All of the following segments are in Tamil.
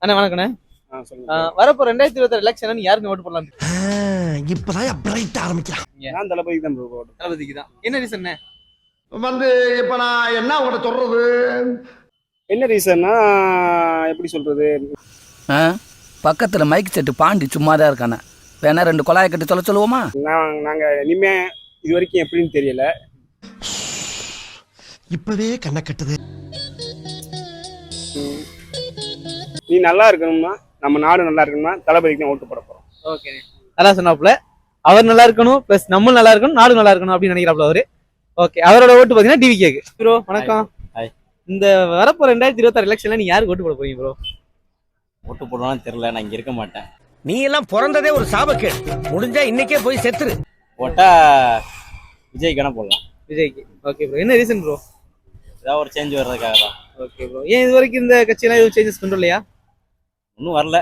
அண்ணா வணக்கண்ணே. வரப்போ 2026 எலெக்ஷன் யாருக்கு ஓட்டு போடலாம்? இப்பதான் பிரைட் ஆரம்பிக்கிறான். நான் தளபதிக்கு தான் போடுறேன். தளபதிக்கு தான். என்ன ரீசன்? வந்து இப்ப நான் என்ன உங்கள்ட்ட சொல்றது? என்ன ரீசன்னா எப்படி சொல்றது? பக்கத்துல மைக் செட்டு பாண்டி சும்மாதான் இருக்கானே. வேணா 2 குழாயை கட்டி சொல்லுவோமா? நாங்க இனிமே இது வரைக்கும் எப்படின்னு தெரியல. இப்பவே கண்ணை கட்டுது. நீ நல்லா இருக்கணும்னா, நம்ம நாடு நல்லா இருக்கணும்னா தளபதிக்கு தான் ஓட்டு போட போறோம். ஓகே, அதான் சொன்னாப்புல. அவர் நல்லா இருக்கணும், பிளஸ் நம்ம நல்லா இருக்கணும், நாடு நல்லா இருக்கணும் அப்படின்னு நினைக்கிறாப்புல அவரு. ஓகே, அவரோட ஓட்டு பாத்தீங்கன்னா டிவி கேக்கு. ப்ரோ வணக்கம். இந்த வரப்போ 2026 எலெக்ஷன்ல நீ யாருக்கு ஓட்டு போட போறீங்க ப்ரோ? ஓட்டு போடுவான்னு தெரியல, நான் இங்க இருக்க மாட்டேன். நீ எல்லாம் பிறந்ததே ஒரு சாபக்கேடு. முடிஞ்சா இன்னைக்கே போய் செத்துரு. போட்டா விஜய்க்கான போடலாம். விஜய்க்கு. ஓகே ப்ரோ, என்ன ரீசன் ப்ரோ? ஏதாவது ஒரு சேஞ்ச் வர்றதுக்காக தான். ஓகே ப்ரோ, ஏன் இது வரைக்கும் இந்த கட்சியெல்லாம் எதுவும் சேஞ்சஸ் கொண்டு இல்லையா? இன்னும் வரல,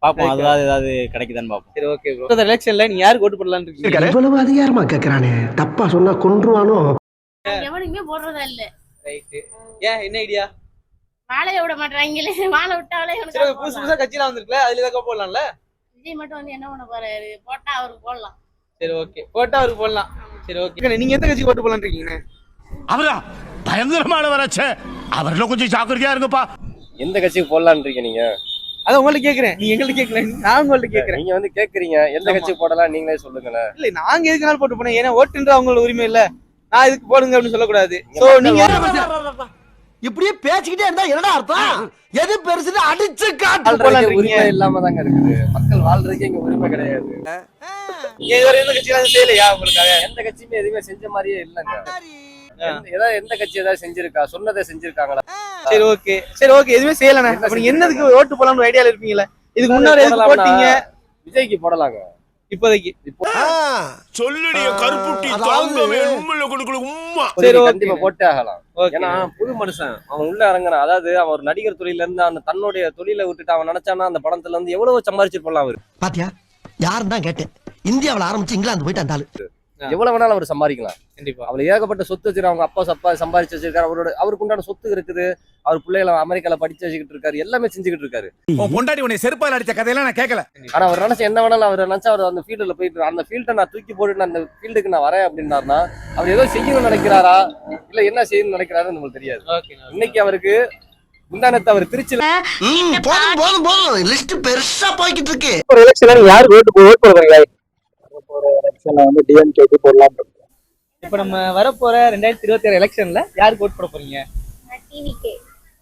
பாப்போம். அதுதான் ஏதாவது கிடைக்குதான்னு பாப்போம். சரி ஓகே ப்ரோ. இந்த எலெக்ஷன்ல நீ யாருக்கு ஓட்டு போடலாம்னு இருக்கீங்க? இவ்வளவு அதிகாரமா கேக்குறானே, தப்பா சொன்னா கொன்றுவானோ. எவனுமே போடுறதா இல்ல. ரைட். ஏன், என்ன ஐடியா? வாழைய விட மாட்டாங்களே. வாழை விட்டாலே சரி, புதுசு புதுசா கட்சிலாம் வந்திருக்குல, அதுல ஏதாவது போடலாம்ல? விஜய் மட்டும் வந்து என்ன பண்ண போறாரு? போட்டா அவருக்கு போடலாம். சரி ஓகே, போட்டா அவருக்கு போடலாம். சரி ஓகே, நீங்க எந்த கட்சிக்கு ஓட்டு போடலாம்னு இருக்கீங்க? அவரா பயங்கரமானவராச்சே. அவர்ல கொஞ்சம் ஜாக்கிரதையா இருங்கப்பா. எந்த கட்சிக்கு போடலான்னு இருக்கீங்க நீங்க? அதான் உங்கள்ட்ட கேக்குறேன். நீங்க எங்கள்ட்ட கேட்கல, நான் உங்கள்ட்ட கேக்குறேன். நீங்க வந்து கேக்குறீங்க எந்த கட்சிக்கு போடலாம், நீங்களே சொல்லுங்களேன். இல்ல, நாங்க எதுக்குனாலும் போட்டு போனேன். ஏன்னா ஓட்டுன்ற அவங்களோட உரிமை இல்ல. நான் இதுக்கு போடுங்க அப்படின்னு சொல்லக்கூடாது. சோ நீங்க இப்படியே பேசிக்கிட்டே இருந்தா என்னடா அர்த்தம்? எது பெருசுன்னு அடிச்சு வாழ்றதுக்கு உரிமை இல்லாம தாங்க இருக்குது. மக்கள் வாழ்றதுக்கு இங்க உரிமை கிடையாது. இதுவரை எந்த கட்சியெல்லாம் செய்யலையா உங்களுக்காக? எந்த கட்சியுமே எதுவுமே செஞ்ச மாதிரியே இல்லைங்க. ஏதாவது எந்த கட்சி ஏதாவது செஞ்சிருக்கா? சொன்னதை செஞ்சிருக்காங்களா? சரி ஓகே, சரி ஓகே, எதுவுமே செய்யலண்ணே. அப்ப நீங்க என்னதுக்கு ஓட்டு போடலாம்னு ஐடியால இருப்பீங்களா? இதுக்கு முன்னாடி எதுக்கு போட்டீங்க? விஜய்க்கு போடலாங்க இப்போதைக்கு. சொல்லுடைய கருப்புட்டி தாங்கவே உண்மையில கொடுக்கல உம்மா. சரி ஓகே, கண்டிப்பா போட்டே ஆகலாம். ஏன்னா புது மனுஷன் அவன் உள்ள இறங்குறான். அதாவது அவன் ஒரு நடிகர் தொழில இருந்து அந்த தன்னுடைய தொழிலை விட்டுட்டு அவன் நினைச்சானா அந்த படத்துல இருந்து எவ்வளவு சம்பாரிச்சிட்டு போடலாம். அவரு பாத்தியா, யாருன்னு தான் கேட்டேன். இந்தியாவில ஆரம்பிச்சு இங்கிலாந்து போயிட்டு அந்த ஆளு எவ்வளவு வேணாலும் அவர் சம்பாதிக்கலாம். கண்டிப்பா. அவளை ஏகப்பட்ட சொத்து வச்சிருக்காங்க. அவங்க அப்பா சம்பாதிச்சு வச்சிருக்காரு. அவருக்கு உண்டான சொத்து இருக்குது. அவர் பிள்ளைகளை அமெரிக்கால படிச்சு வச்சுக்கிட்டு இருக்காரு. எல்லாமே செஞ்சுக்கிட்டு இருக்காரு. பொண்டாட்டி உன்னை செருப்பால் அடிச்ச கதையெல்லாம் நான் கேட்கல. ஆனா அவர் நினைச்ச என்ன வேணாலும் அவர் நினைச்சா அவர் அந்த ஃபீல்டுல போயிட்டு அந்த ஃபீல்டை நான் தூக்கி போட்டு அந்த ஃபீல்டுக்கு நான் வரேன் அப்படின்னாருன்னா அவர் ஏதோ செய்யணும்னு நினைக்கிறாரா இல்ல என்ன செய்யணும்னு நினைக்கிறாருன்னு நம்மளுக்கு தெரியாது. இன்னைக்கு அவருக்கு முந்தானத்தை அவர் திருச்சியில போதும் போதும் போதும் லிஸ்ட் பெருசா போய்கிட்டு இருக்கு. ஒரு எலெக்ஷன்ல நீங்க யாருக்கு ஓட்டு போடுறீங்க? ஒரு எலெக்ஷன்ல வந்து டிஎம்கேக்கு போடலாம். இப்ப நம்ம வரப்போற 2026 எலெக்ஷன்ல யாருக்கு ஓட்டு போட போறீங்க? டிவிகே.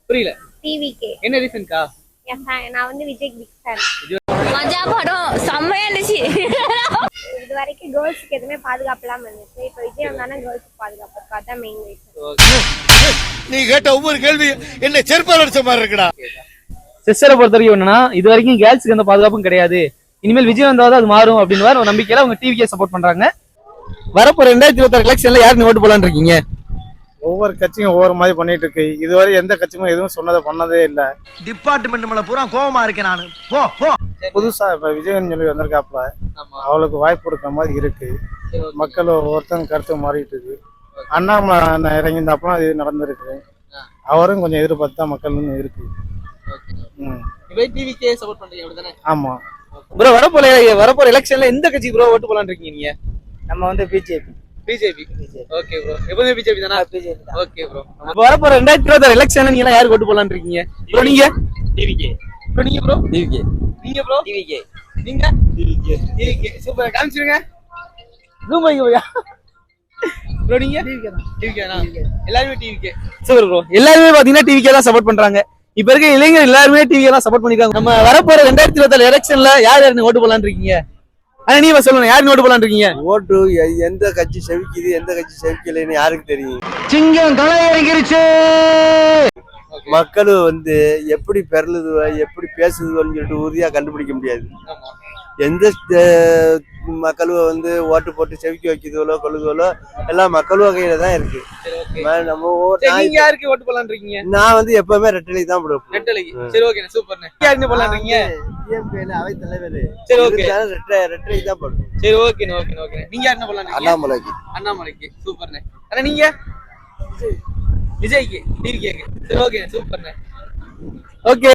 புரியல. டிவிகே. என்ன ரீசன்க்கா? நான் வந்து விஜய் பிக் ஃபேன். மஜா படம் செம்மையா இருந்துச்சு. இது வரைக்கும் கேர்ள்ஸ்க்கு எதுவுமே பாதுகாப்பு இல்லாம இருந்துச்சு. இப்ப விஜய் வந்தானே கேர்ள்ஸ்க்கு பாதுகாப்பு இருக்கு. அதான் மெயின் ரீசன். நீ கேட்ட ஒவ்வொரு கேள்வி என்ன செருப்பால் அடிச்ச மாதிரி இருக்குடா. சிஸ்டரை பொறுத்த வரைக்கும் என்னன்னா, இது வரைக்கும் கேர்ள்ஸுக்கு எந்த பாதுகாப்பும் கிடையாது. இனிமேல் விஜய் வந்தாதான் அது மாறும் அப்படின்னு ஒரு நம்பிக்கையில அவங்க டிவிக்கே சப்போர்ட் பண்றாங்க. வரப்போ 2026 எலெக்ஷன்ல யாருக்கு ஓட்டு போடலான்னு இருக்கீங்க? ஒவ்வொரு கட்சியும் ஒவ்வொரு மாதிரி பண்ணிட்டு இருக்கு. இதுவரை எந்த கட்சியும் எதுவும் சொன்னதை பண்ணதே இல்ல. டிபார்ட்மெண்ட் மேல பூரா கோவமா இருக்கேன் நானு. போ போ. புதுசா இப்ப விஜயன் சொல்லி வந்திருக்காப்ல, அவளுக்கு வாய்ப்பு கொடுக்க மாதிரி இருக்கு. மக்கள் ஒவ்வொருத்தங்க கருத்து மாறிட்டு இருக்கு. அண்ணாமலை இறங்கியிருந்தாப்புல இது நடந்திருக்கு. அவரும் கொஞ்சம் எதிர்பார்த்தா மக்கள் இருக்கு. டிவிக்கே சப்போர்ட் பண்றீங்க அப்படிதானே? ஆமா ப்ரோ, வரப்போற எலெக்ஷன்ல எந்த கட்சி ப்ரோ ஓட்டு போடலான்னு இருக்கீங்க நீங்க? நம்ம வந்து பிஜேபி. ஓகே ப்ரோ, எப்பவுமே பிஜேபி தானா? Okay bro. வரப்போற 2026 எலெக்ஷன்ல நீங்க யாருக்கு ஓட்டு போடலான்னு இருக்கீங்க? ப்ரோ நீங்க டிவிகே. ப்ரோ நீங்க ப்ரோ டிவிகே. நீங்க ப்ரோ டிவிகே. நீங்க டிவிகே. சூப்பர், காமிச்சிருங்க. ஜூம் பண்ணி போயா ப்ரோ. நீங்க டிவிகே தானா? எல்லாரும் டிவிகே. Super bro. எல்லாரும் பாத்தீங்கன்னா டிவிகே தான் சப்போர்ட் பண்றாங்க. இப்ப இருக்க இளைஞர் எல்லாருமே டிவிகே தான் சப்போர்ட் பண்ணிருக்காங்க. நம்ம வரப்போற 2026 எலெக்ஷன்ல யாருக்கு ஓட்டு போடலான்னு இருக்கீங்க? ஆனா நீ சொல்லுங்க, யாருக்கு ஓட்டு போடலான்னு இருக்கீங்க? ஓட்டு எந்த கட்சி செவிக்குது எந்த கட்சி செவிக்கலைன்னு யாருக்கு தெரியும்? சிங்கம் களை இறங்கிருச்சு. மக்கள் வந்து எப்படி பெறலுது எப்படி பேசுதுன்னு சொல்லிட்டு உறுதியா கண்டுபிடிக்க முடியாது. எந்த மக்கள் வந்து ஓட்டு போட்டு செவிக்க வைக்கிறதோ கொள்ளுதோ எல்லாம் மக்கள் வகையில தான் இருக்கு. யாருக்கு ஓட்டு போடலான்னு இருக்கீங்க? நான் வந்து எப்பவுமே ரெட்டலை தான் போடுவேன். ரெட்டலைக்கு. சரி ஓகே, சூப்பர்ண்ணே. யாருக்கு போடலான்னு இருக்கீங்க? அவை தலைவர். சரி ஓகே, ரெட்டலை தான் போடுவேன். சரி ஓகே ஓகே ஓகே. நீங்க யாருக்கு போடலான்னு இருக்கீங்க? அண்ணாமலைக்கு. அண்ணாமலைக்கு. சூப்பர்ண்ணே. அண்ணா நீங்க? விஜய்க்கு. டிவிகேக்கு. சரி ஓகே, சூப்பர்ண்ணே. ஓகே.